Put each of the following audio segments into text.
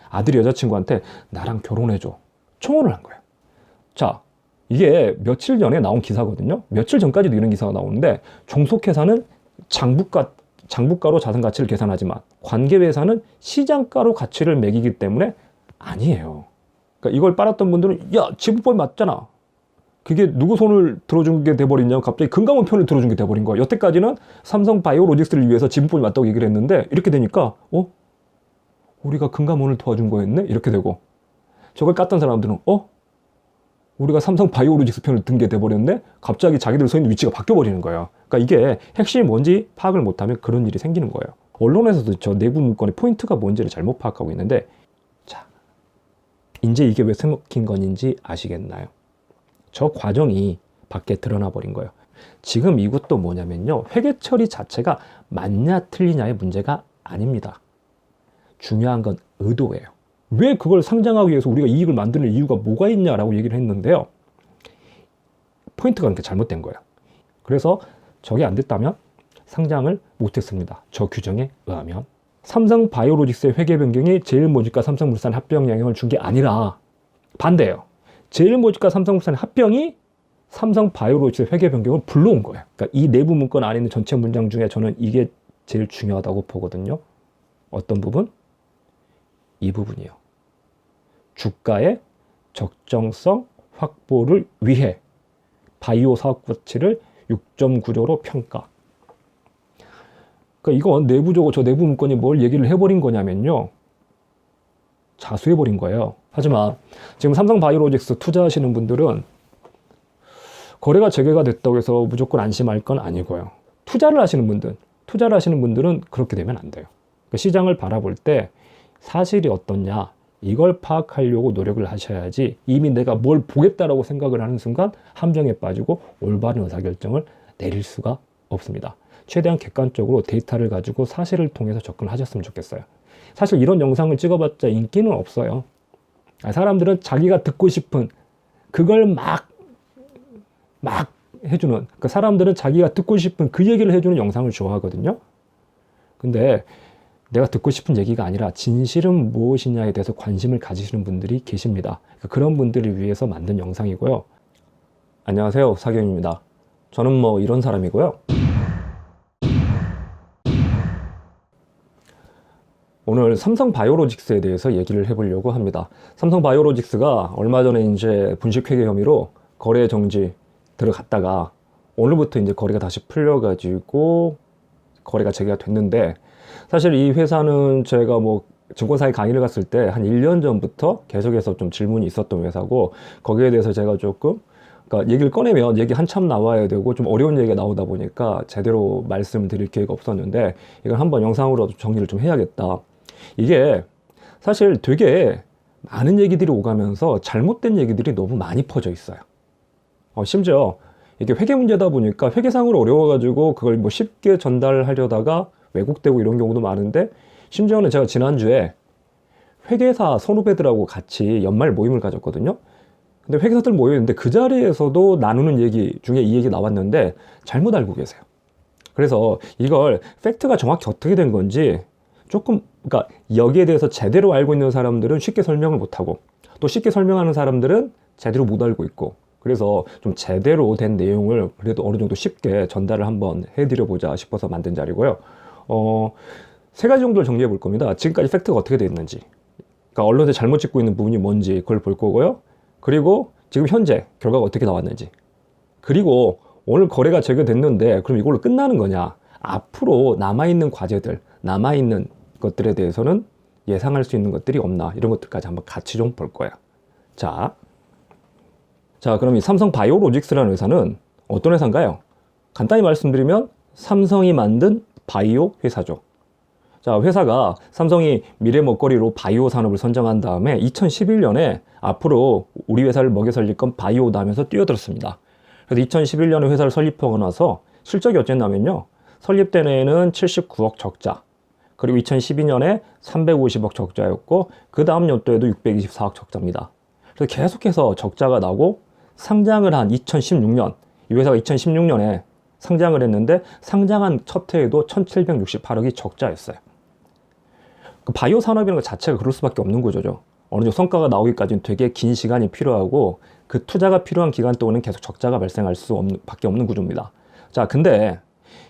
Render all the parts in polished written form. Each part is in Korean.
아들이 여자친구한테 나랑 결혼해줘. 청혼을 한 거예요. 자, 이게 며칠 전에 나온 기사거든요. 며칠 전까지도 이런 기사가 나오는데 종속회사는 장부가로 자산 가치를 계산하지만 관계회사는 시장가로 가치를 매기기 때문에 아니에요. 그러니까 이걸 빨았던 분들은 야, 지분법이 맞잖아. 그게 누구 손을 들어준 게 돼버리냐면 갑자기 금감원 편을 들어준 게 돼버린 거야. 여태까지는 삼성 바이오로직스를 위해서 지분법이 맞다고 얘기를 했는데 이렇게 되니까 우리가 금감원을 도와준 거였네? 이렇게 되고 저걸 깠던 사람들은 우리가 삼성 바이오로직스 편을 든 게 돼버렸네? 갑자기 자기들 서 있는 위치가 바뀌어버리는 거예요. 그러니까 이게 핵심이 뭔지 파악을 못하면 그런 일이 생기는 거예요. 언론에서도 저 내부 문건의 포인트가 뭔지를 잘못 파악하고 있는데 자, 이제 이게 왜 숨긴 건지 아시겠나요? 저 과정이 밖에 드러나 버린 거예요. 지금 이것도 뭐냐면요. 회계 처리 자체가 맞냐 틀리냐의 문제가 아닙니다. 중요한 건 의도예요. 왜 그걸 상장하기 위해서 우리가 이익을 만드는 이유가 뭐가 있냐라고 얘기를 했는데요. 포인트가 그렇게 잘못된 거예요. 그래서 저게 안 됐다면 상장을 못했습니다. 저 규정에 의하면. 삼성 바이오로직스의 회계 변경이 제일모직과 삼성물산 합병 영향을 준 게 아니라 반대예요. 제일모직과 삼성물산 합병이 삼성 바이오로직스 회계 변경을 불러온 거예요. 그러니까 이 내부 문건 안에 있는 전체 문장 중에 저는 이게 제일 중요하다고 보거든요. 어떤 부분? 이 부분이요. 주가의 적정성 확보를 위해 바이오 사업 가치를 6.9조로 평가. 그러니까 이건 내부적으로 저 내부 문건이 뭘 얘기를 해버린 거냐면요. 자수해버린 거예요. 하지만 지금 삼성 바이오로직스 투자하시는 분들은 거래가 재개가 됐다고 해서 무조건 안심할 건 아니고요. 투자를 하시는 분들은 그렇게 되면 안 돼요. 그러니까 시장을 바라볼 때 사실이 어떻냐 이걸 파악하려고 노력을 하셔야지 이미 내가 뭘 보겠다라고 생각을 하는 순간 함정에 빠지고 올바른 의사결정을 내릴 수가 없습니다. 최대한 객관적으로 데이터를 가지고 사실을 통해서 접근을 하셨으면 좋겠어요. 사실 이런 영상을 찍어봤자 인기는 없어요. 사람들은 자기가 듣고 싶은 그걸 막 해주는, 그러니까 사람들은 자기가 듣고 싶은 그 얘기를 해주는 영상을 좋아하거든요. 근데 내가 듣고 싶은 얘기가 아니라 진실은 무엇이냐에 대해서 관심을 가지시는 분들이 계십니다. 그런 분들을 위해서 만든 영상이고요. 안녕하세요, 사경입니다. 저는 뭐 이런 사람이고요. 오늘 삼성 바이오로직스에 대해서 얘기를 해보려고 합니다. 삼성 바이오로직스가 얼마 전에 이제 분식회계 혐의로 거래 정지 들어갔다가 오늘부터 이제 거래가 다시 풀려가지고 거래가 재개가 됐는데 사실 이 회사는 제가 뭐 증권사에 강의를 갔을 때 한 1년 전부터 계속해서 좀 질문이 있었던 회사고 거기에 대해서 제가 조금 그러니까 얘기를 꺼내면 얘기 한참 나와야 되고 좀 어려운 얘기가 나오다 보니까 제대로 말씀을 드릴 기회가 없었는데 이걸 한번 영상으로 정리를 좀 해야겠다. 이게 사실 되게 많은 얘기들이 오가면서 잘못된 얘기들이 너무 많이 퍼져 있어요. 심지어 이게 회계 문제다 보니까 회계상으로 어려워가지고 그걸 뭐 쉽게 전달하려다가 왜곡되고 이런 경우도 많은데 심지어는 제가 지난주에 회계사 선후배들하고 같이 연말 모임을 가졌거든요. 근데 회계사들 모여있는데 그 자리에서도 나누는 얘기 중에 이 얘기 나왔는데 잘못 알고 계세요. 그래서 이걸 팩트가 정확히 어떻게 된 건지 조금 그러니까 여기에 대해서 제대로 알고 있는 사람들은 쉽게 설명을 못하고 또 쉽게 설명하는 사람들은 제대로 못 알고 있고 그래서 좀 제대로 된 내용을 그래도 어느 정도 쉽게 전달을 한번 해드려보자 싶어서 만든 자리고요. 세 가지 정도를 정리해 볼 겁니다. 지금까지 팩트가 어떻게 되어 있는지, 그러니까 언론에 잘못 찍고 있는 부분이 뭔지 그걸 볼 거고요. 그리고 지금 현재 결과가 어떻게 나왔는지, 그리고 오늘 거래가 재개됐는데 그럼 이걸로 끝나는 거냐? 앞으로 남아있는 과제들, 남아있는 것들에 대해서는 예상할 수 있는 것들이 없나? 이런 것들까지 한번 같이 좀 볼 거예요. 자, 그럼 이 삼성 바이오로직스라는 회사는 어떤 회사인가요? 간단히 말씀드리면 삼성이 만든 바이오 회사죠. 자, 회사가 삼성이 미래 먹거리로 바이오 산업을 선정한 다음에 2011년에 앞으로 우리 회사를 먹여 살릴 건 바이오다 하면서 뛰어들었습니다. 그래서 2011년에 회사를 설립하고 나서 실적이 어쨌냐면요. 설립된 해에는 79억 적자, 그리고 2012년에 350억 적자였고 그 다음 연도에도 624억 적자입니다. 그래서 계속해서 적자가 나고 상장을 한 2016년, 이 회사가 2016년에 상장을 했는데 상장한 첫 해에도 1768억이 적자였어요. 그 바이오 산업이라는 것 자체가 그럴 수밖에 없는 구조죠. 어느 정도 성과가 나오기까지는 되게 긴 시간이 필요하고 그 투자가 필요한 기간 동안은 계속 적자가 발생할 밖에 없는 구조입니다. 자, 근데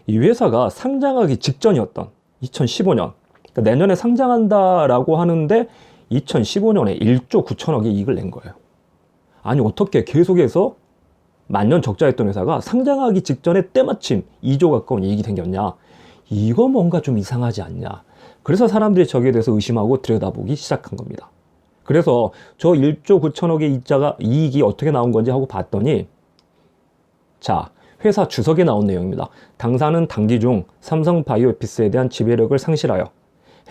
이 회사가 상장하기 직전이었던 2015년, 그러니까 내년에 상장한다라고 하는데 2015년에 1조 9천억의 이익을 낸 거예요. 아니, 어떻게 계속해서 만년 적자였던 회사가 상장하기 직전에 때마침 2조 가까운 이익이 생겼냐? 이거 뭔가 좀 이상하지 않냐? 그래서 사람들이 저기에 대해서 의심하고 들여다보기 시작한 겁니다. 그래서 저 1조 9천억의 이익이 어떻게 나온 건지 하고 봤더니, 자, 회사 주석에 나온 내용입니다. 당사는 당기 중 삼성바이오로직스에 대한 지배력을 상실하여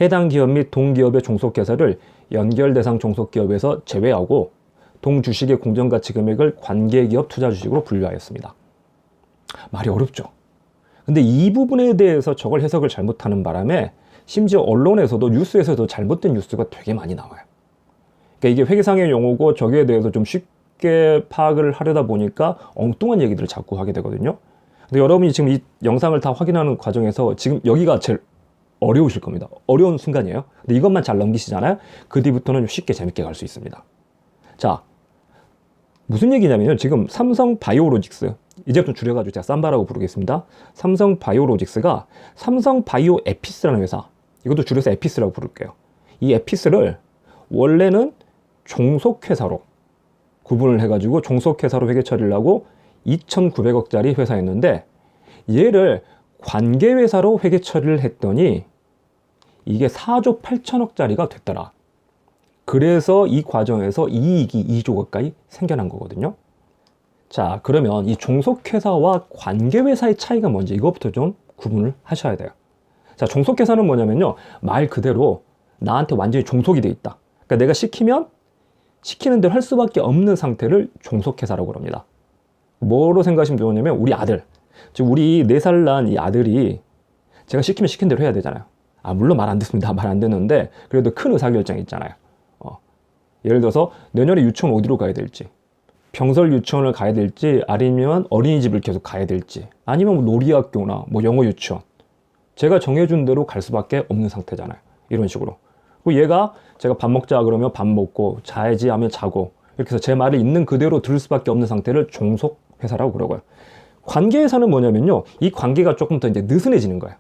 해당 기업 및 동기업의 종속회사를 연결 대상 종속기업에서 제외하고 동주식의 공정가치 금액을 관계기업 투자주식으로 분류하였습니다. 말이 어렵죠. 근데 이 부분에 대해서 저걸 해석을 잘못하는 바람에 심지어 언론에서도 뉴스에서도 잘못된 뉴스가 되게 많이 나와요. 그러니까 이게 회계상의 용어고 저기에 대해서 좀 쉽게 파악을 하려다 보니까 엉뚱한 얘기들을 자꾸 하게 되거든요. 근데 여러분이 지금 이 영상을 다 확인하는 과정에서 지금 여기가 제일 어려우실 겁니다. 어려운 순간이에요. 근데 이것만 잘 넘기시잖아요. 그 뒤부터는 쉽게 재밌게 갈 수 있습니다. 자, 무슨 얘기냐면요. 지금 삼성바이오로직스, 이제 좀 줄여가지고 제가 삼바라고 부르겠습니다. 삼성바이오로직스가 삼성바이오에피스라는 회사, 이것도 줄여서 에피스라고 부를게요. 이 에피스를 원래는 종속회사로 구분을 해가지고 종속회사로 회계 처리를 하고 2,900억짜리 회사였는데 얘를 관계회사로 회계 처리를 했더니 이게 4조 8천억짜리가 됐더라. 그래서 이 과정에서 이익이 2조 가까이 생겨난 거거든요. 자, 그러면 이 종속회사와 관계회사의 차이가 뭔지 이것부터 좀 구분을 하셔야 돼요. 자, 종속회사는 뭐냐면요. 말 그대로 나한테 완전히 종속이 돼 있다. 그러니까 내가 시키면 시키는 대로 할 수밖에 없는 상태를 종속회사라고 합니다. 뭐로 생각하시면 좋으냐면 우리 아들, 즉 우리 4살 난 이 아들이 제가 시키면 시킨 대로 해야 되잖아요. 아, 물론 말 안 듣습니다. 말 안 듣는데 그래도 큰 의사결정이 있잖아요. 예를 들어서 내년에 유치원 어디로 가야 될지, 병설 유치원을 가야 될지, 아니면 어린이집을 계속 가야 될지, 아니면 뭐 놀이학교나 뭐 영어 유치원, 제가 정해준 대로 갈 수밖에 없는 상태잖아요. 이런 식으로. 그리고 얘가 제가 밥 먹자 그러면 밥 먹고, 자야지 하면 자고, 이렇게 해서 제 말을 있는 그대로 들을 수밖에 없는 상태를 종속회사라고 그러고요. 관계회사는 뭐냐면요, 이 관계가 조금 더 이제 느슨해지는 거예요.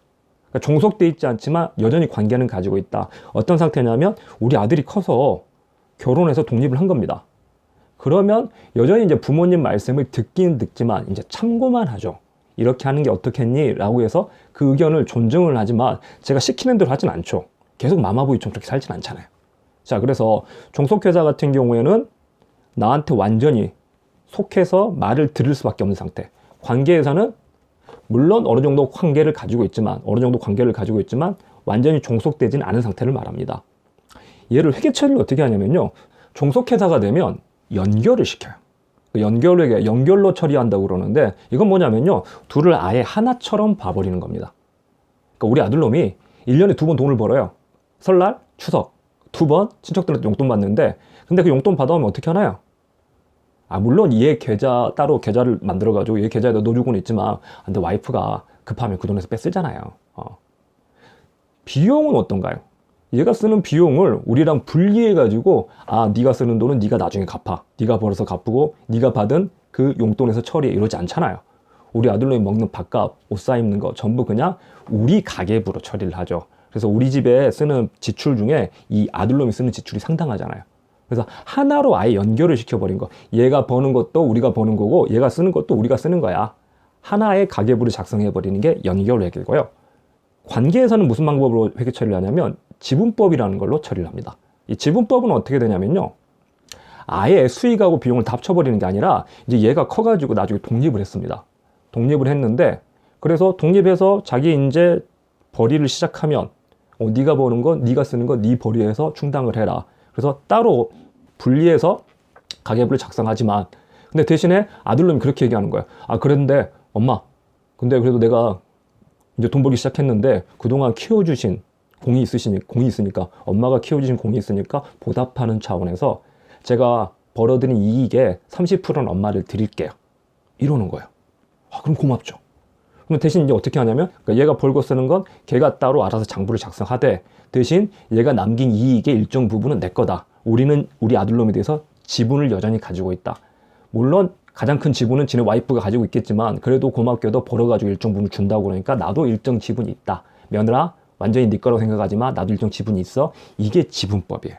그러니까 종속돼 있지 않지만 여전히 관계는 가지고 있다. 어떤 상태냐면 우리 아들이 커서 결혼해서 독립을 한 겁니다. 그러면 여전히 이제 부모님 말씀을 듣긴 듣지만 이제 참고만 하죠. 이렇게 하는 게 어떻겠니? 라고 해서 그 의견을 존중을 하지만 제가 시키는 대로 하진 않죠. 계속 마마보이처럼 그렇게 살진 않잖아요. 자, 그래서 종속회사 같은 경우에는 나한테 완전히 속해서 말을 들을 수밖에 없는 상태. 관계에서는 물론 어느 정도 관계를 가지고 있지만 완전히 종속되진 않은 상태를 말합니다. 얘를 회계 처리를 어떻게 하냐면요. 종속회사가 되면 연결을 시켜요. 연결로 처리한다고 그러는데 이건 뭐냐면요. 둘을 아예 하나처럼 봐버리는 겁니다. 그러니까 우리 아들놈이 1년에 2번 돈을 벌어요. 설날, 추석 2번 친척들한테 용돈 받는데 근데 그 용돈 받아오면 어떻게 하나요? 아, 물론 얘 계좌 따로 계좌를 만들어가지고 얘 계좌에다 넣어주고는 있지만 근데 와이프가 급하면 그 돈에서 뺏쓰잖아요. 비용은 어떤가요? 얘가 쓰는 비용을 우리랑 분리해가지고 아, 네가 쓰는 돈은 네가 나중에 갚아. 네가 벌어서 갚고 네가 받은 그 용돈에서 처리해. 이러지 않잖아요. 우리 아들놈이 먹는 밥값, 옷 사입는 거 전부 그냥 우리 가계부로 처리를 하죠. 그래서 우리 집에 쓰는 지출 중에 이 아들놈이 쓰는 지출이 상당하잖아요. 그래서 하나로 아예 연결을 시켜버린 거. 얘가 버는 것도 우리가 버는 거고 얘가 쓰는 것도 우리가 쓰는 거야. 하나의 가계부를 작성해버리는 게 연결회계고요. 관계에서는 무슨 방법으로 회계 처리를 하냐면 지분법이라는 걸로 처리를 합니다. 이 지분법은 어떻게 되냐면요. 아예 수익하고 비용을 다 합쳐버리는 게 아니라 이제 얘가 커가지고 나중에 독립을 했습니다. 독립을 했는데 그래서 독립해서 자기 이제 벌이를 시작하면 네가 버는 건 네가 쓰는 건 네 벌이에서 충당을 해라. 그래서 따로 분리해서 가계부를 작성하지만 근데 대신에 아들놈이 그렇게 얘기하는 거예요. 아, 그런데 엄마 근데 그래도 내가 이제 돈 벌기 시작했는데 그동안 키워주신 공이 있으니까 엄마가 키워주신 공이 있으니까 보답하는 차원에서 제가 벌어들인 이익의 30%는 엄마를 드릴게요. 이러는 거예요. 아, 그럼 고맙죠. 그럼 대신 이제 어떻게 하냐면, 그러니까 얘가 벌고 쓰는 건 걔가 따로 알아서 장부를 작성하되, 대신 얘가 남긴 이익의 일정 부분은 내 거다. 우리는 우리 아들놈에 대해서 지분을 여전히 가지고 있다. 물론 가장 큰 지분은 지네 와이프가 가지고 있겠지만, 그래도 고맙게도 벌어가지고 일정 부분을 준다고 그러니까 나도 일정 지분이 있다. 며느라 완전히 네 거라고 생각하지 마. 나도 일정 지분이 있어. 이게 지분법이에요.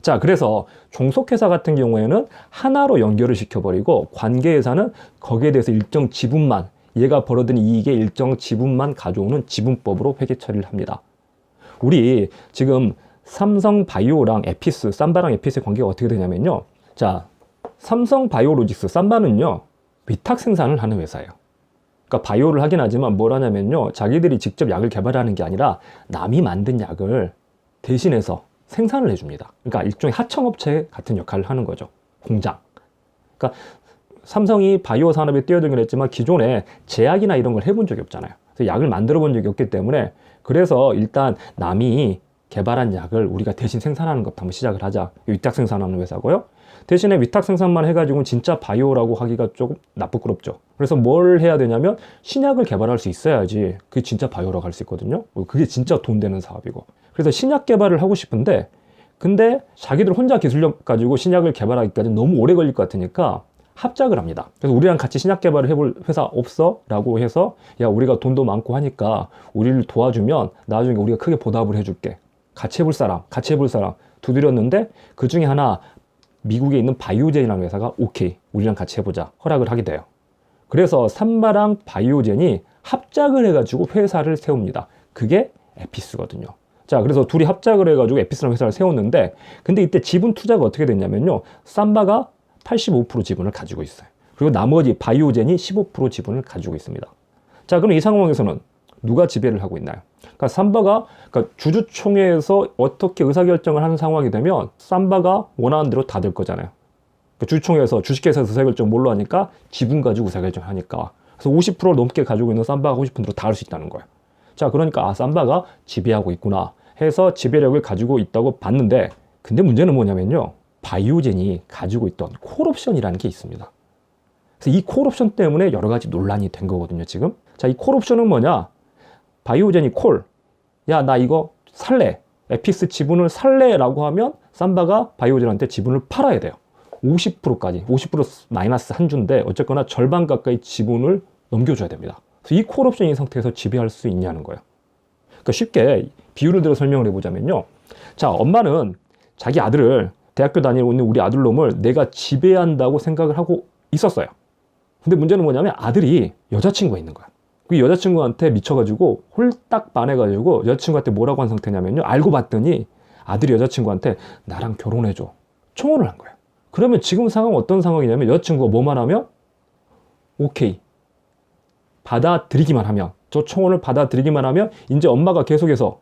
자, 그래서 종속회사 같은 경우에는 하나로 연결을 시켜버리고, 관계회사는 거기에 대해서 일정 지분만, 얘가 벌어들인 이익의 일정 지분만 가져오는 지분법으로 회계 처리를 합니다. 우리 지금 삼성바이오랑 에피스, 삼바랑 에피스의 관계가 어떻게 되냐면요. 자, 삼성바이오로직스, 삼바는요, 위탁 생산을 하는 회사예요. 그러니까 바이오를 하긴 하지만 뭘 하냐면요, 자기들이 직접 약을 개발하는 게 아니라 남이 만든 약을 대신해서 생산을 해줍니다. 그러니까 일종의 하청업체 같은 역할을 하는 거죠. 공장. 그러니까 삼성이 바이오 산업에 뛰어들긴 했지만 기존에 제약이나 이런 걸 해본 적이 없잖아요. 그래서 약을 만들어 본 적이 없기 때문에, 그래서 일단 남이 개발한 약을 우리가 대신 생산하는 것부터 한번 시작을 하자. 위탁 생산하는 회사고요. 대신에 위탁 생산만 해가지고는 진짜 바이오라고 하기가 조금 나쁘끄럽죠. 그래서 뭘 해야 되냐면 신약을 개발할 수 있어야지 그게 진짜 바이오라고 할 수 있거든요. 그게 진짜 돈 되는 사업이고. 그래서 신약 개발을 하고 싶은데, 근데 자기들 혼자 기술력 가지고 신약을 개발하기까지 너무 오래 걸릴 것 같으니까 합작을 합니다. 그래서 우리랑 같이 신약 개발을 해볼 회사 없어? 라고 해서, 야, 우리가 돈도 많고 하니까 우리를 도와주면 나중에 우리가 크게 보답을 해줄게. 같이 해볼 사람 두드렸는데, 그 중에 하나 미국에 있는 바이오젠이라는 회사가 오케이, 우리랑 같이 해보자 허락을 하게 돼요. 그래서 삼바랑 바이오젠이 합작을 해가지고 회사를 세웁니다. 그게 에피스거든요. 자, 그래서 둘이 합작을 해가지고 에피스라는 회사를 세웠는데, 근데 이때 지분 투자가 어떻게 됐냐면요, 삼바가 85% 지분을 가지고 있어요. 그리고 나머지 바이오젠이 15% 지분을 가지고 있습니다. 자, 그럼 이 상황에서는 누가 지배를 하고 있나요? 그러니까 삼바가, 그러니까 주주총회에서 어떻게 의사결정을 하는 상황이 되면 삼바가 원하는 대로 다 될 거잖아요. 그러니까 주주총회에서 주식회사에서 의사결정 뭘로 하니까 지분 가지고 의사결정을 하니까. 그래서 50% 넘게 가지고 있는 삼바가 하고 싶은 대로 다 할 수 있다는 거예요. 자, 그러니까 삼바가 지배하고 있구나 해서 지배력을 가지고 있다고 봤는데, 근데 문제는 뭐냐면요, 바이오젠이 가지고 있던 콜옵션이라는 게 있습니다. 그래서 이 콜옵션 때문에 여러 가지 논란이 된 거거든요, 지금. 자, 이 콜옵션은 뭐냐? 바이오젠이 야, 나 이거 살래. 에피스 지분을 살래라고 하면 삼바가 바이오젠한테 지분을 팔아야 돼요. 50%까지. 50% 마이너스 한 주인데 어쨌거나 절반 가까이 지분을 넘겨줘야 됩니다. 그래서 이 콜옵션인 상태에서 지배할 수 있냐는 거예요. 그러니까 쉽게 비유를 들어 설명을 해보자면요. 자, 엄마는 자기 아들을, 대학교 다니고 있는 우리 아들놈을 내가 지배한다고 생각을 하고 있었어요. 근데 문제는 뭐냐면 아들이 여자친구가 있는 거야. 그 여자친구한테 미쳐가지고 홀딱 반해가지고 여자친구한테 뭐라고 한 상태냐면요, 알고 봤더니 아들이 여자친구한테 나랑 결혼해줘 청혼을 한 거예요. 그러면 지금 상황은 어떤 상황이냐면, 여자친구가 뭐만 하면 오케이, 받아들이기만 하면, 저 청혼을 받아들이기만 하면 이제 엄마가 계속해서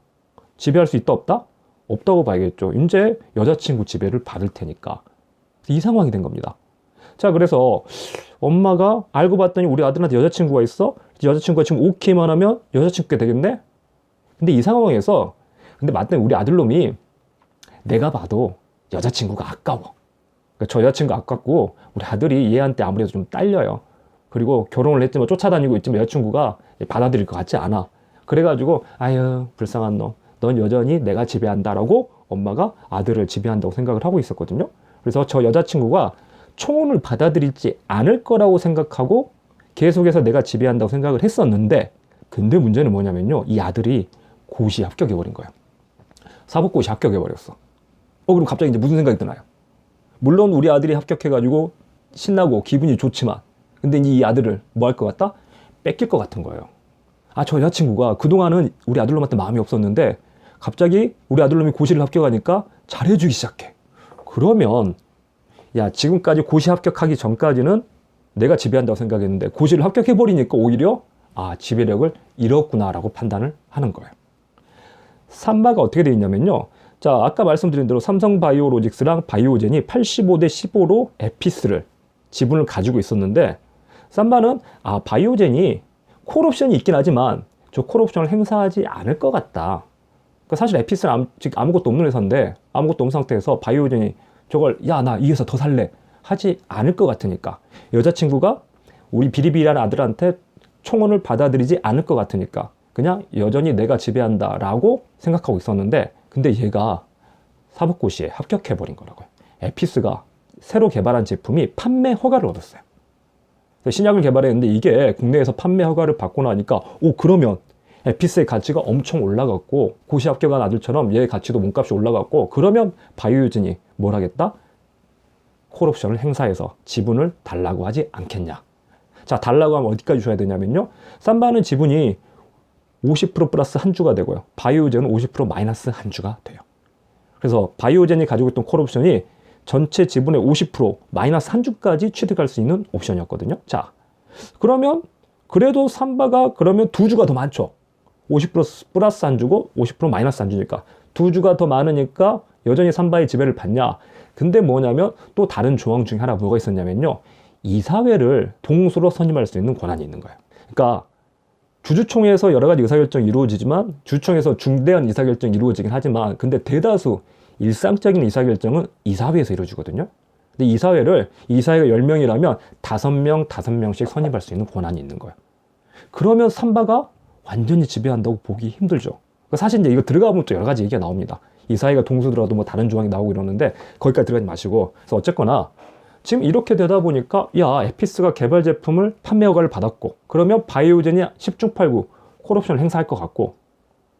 지배할 수 있다 없다? 없다고 봐야겠죠. 이제 여자친구 지배를 받을 테니까. 이 상황이 된 겁니다. 자, 그래서 엄마가 알고 봤더니 우리 아들한테 여자친구가 있어? 여자친구가 지금 오케이만 하면 여자친구가 되겠네? 근데 이 상황에서, 근데 맞다, 우리 아들놈이 내가 봐도 여자친구가 아까워. 그러니까 저 여자친구 아깝고 우리 아들이 얘한테 아무래도 좀 딸려요. 그리고 결혼을 했지만 쫓아다니고 있지만 여자친구가 받아들일 것 같지 않아. 그래가지고 아유 불쌍한 놈, 넌 여전히 내가 지배한다라고 엄마가 아들을 지배한다고 생각을 하고 있었거든요. 그래서 저 여자친구가 청혼을 받아들이지 않을 거라고 생각하고 계속해서 내가 지배한다고 생각을 했었는데, 근데 문제는 뭐냐면요, 이 아들이 고시 합격해버린 거예요. 사법고시 합격해버렸어. 그럼 갑자기 이제 무슨 생각이 드나요? 물론 우리 아들이 합격해가지고 신나고 기분이 좋지만, 근데 이제 이 아들을 뭐 할 것 같다? 뺏길 것 같은 거예요. 아, 저 여자친구가 그동안은 우리 아들놈한테 마음이 없었는데 갑자기 우리 아들놈이 고시를 합격하니까 잘해주기 시작해. 그러면 야, 지금까지 고시 합격하기 전까지는 내가 지배한다고 생각했는데 고시를 합격해버리니까 오히려 지배력을 잃었구나라고 판단을 하는 거예요. 삼바가 어떻게 되어 있냐면요, 자, 아까 말씀드린 대로 삼성바이오로직스랑 바이오젠이 85대 15로 에피스를 지분을 가지고 있었는데, 삼바는 바이오젠이 콜옵션이 있긴 하지만 저 콜옵션을 행사하지 않을 것 같다. 그러니까 사실 에피스는 지금 아무것도 없는 회사인데, 아무것도 없는 상태에서 바이오젠이 저걸 야, 나 이 회사 더 살래 하지 않을 것 같으니까, 여자친구가 우리 비리비리한 아들한테 총원을 받아들이지 않을 것 같으니까 그냥 여전히 내가 지배한다라고 생각하고 있었는데, 근데 얘가 사법고시에 합격해버린 거라고요. 에피스가 새로 개발한 제품이 판매 허가를 얻었어요. 신약을 개발했는데 이게 국내에서 판매 허가를 받고 나니까 그러면 에피스의 가치가 엄청 올라갔고, 고시 합격한 아들처럼 얘의 가치도 몸값이 올라갔고, 그러면 바이오유진이 뭘 하겠다? 콜옵션을 행사해서 지분을 달라고 하지 않겠냐. 자, 달라고 하면 어디까지 줘야 되냐면요, 삼바는 지분이 50% 플러스 한 주가 되고요, 바이오젠은 50% 마이너스 한 주가 돼요. 그래서 바이오젠이 가지고 있던 콜옵션이 전체 지분의 50% 마이너스 한 주까지 취득할 수 있는 옵션이었거든요. 자, 그러면 그래도 삼바가 그러면 두 주가 더 많죠. 50% 플러스 한 주고 50% 마이너스 한 주니까 두 주가 더 많으니까 여전히 삼바의 지배를 받냐. 근데 뭐냐면 또 다른 조항 중에 하나 뭐가 있었냐면요, 이사회를 동수로 선임할 수 있는 권한이 있는 거예요. 그러니까 주주총회에서 여러 가지 의사결정이 이루어지지만, 주주총회에서 중대한 의사결정이 이루어지긴 하지만, 근데 대다수 일상적인 의사결정은 이사회에서 이루어지거든요. 근데 이사회가 10명이라면 5명씩 선임할 수 있는 권한이 있는 거예요. 그러면 삼바가 완전히 지배한다고 보기 힘들죠. 사실 이제 이거 들어가 보면 또 여러 가지 얘기가 나옵니다. 이사회가 동수더라도 뭐 다른 조항이 나오고 이러는데 거기까지 들어가지 마시고. 그래서 어쨌거나 지금 이렇게 되다 보니까, 야, 에피스가 개발 제품을 판매 허가를 받았고, 그러면 바이오젠이 10중 8구 콜옵션을 행사할 것 같고,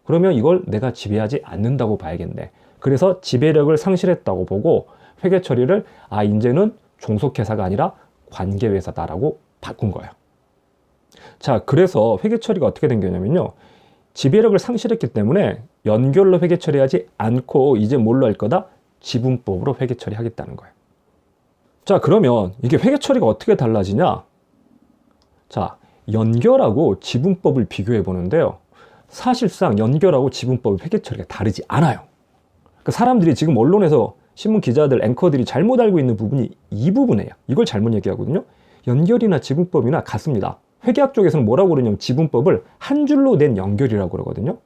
그러면 이걸 내가 지배하지 않는다고 봐야겠네. 그래서 지배력을 상실했다고 보고 회계 처리를 이제는 종속회사가 아니라 관계회사다라고 바꾼 거예요. 자, 그래서 회계 처리가 어떻게 된 거냐면요, 지배력을 상실했기 때문에 연결로 회계 처리하지 않고 이제 뭘로 할 거다? 지분법으로 회계 처리하겠다는 거예요. 자, 그러면 이게 회계 처리가 어떻게 달라지냐? 자, 연결하고 지분법을 비교해 보는데요, 사실상 연결하고 지분법의 회계 처리가 다르지 않아요. 그러니까 사람들이 지금 언론에서 신문 기자들, 앵커들이 잘못 알고 있는 부분이 이 부분이에요. 이걸 잘못 얘기하거든요. 연결이나 지분법이나 같습니다. 회계학 쪽에서는 뭐라고 그러냐면 지분법을 한 줄로 낸 연결이라고 그러거든요.